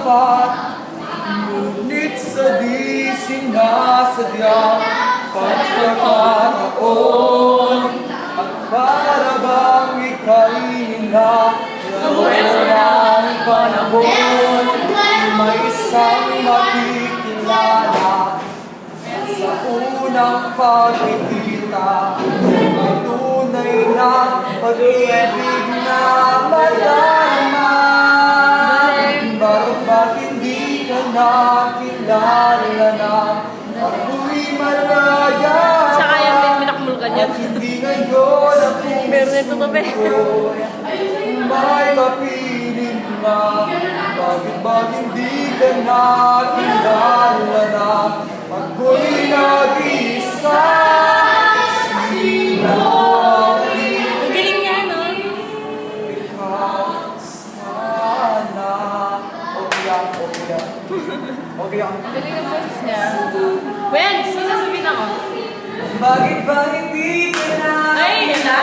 tapat, ngunit sa di sinasadya, pagkakataon at para bang ika'y ng panahon, may isang makikilala sa unang pagkikita, may tunay na pag-ibig na madarama. Bakit hindi ka nakilala na ako'y malaya? Saka yan din, minakmul ka niyan. At hindi ngayon ang Pero nito to, be. may kapiling na. Bakit ba hindi ka nakilala na ako'y nag-isa? Sino Ang galing niya, no? ikaw sana? Okay lang. Okay lang. Ang galing ng boses niya. When? Sasabihin ako. Bakit ba hindi ka Ay, yan na.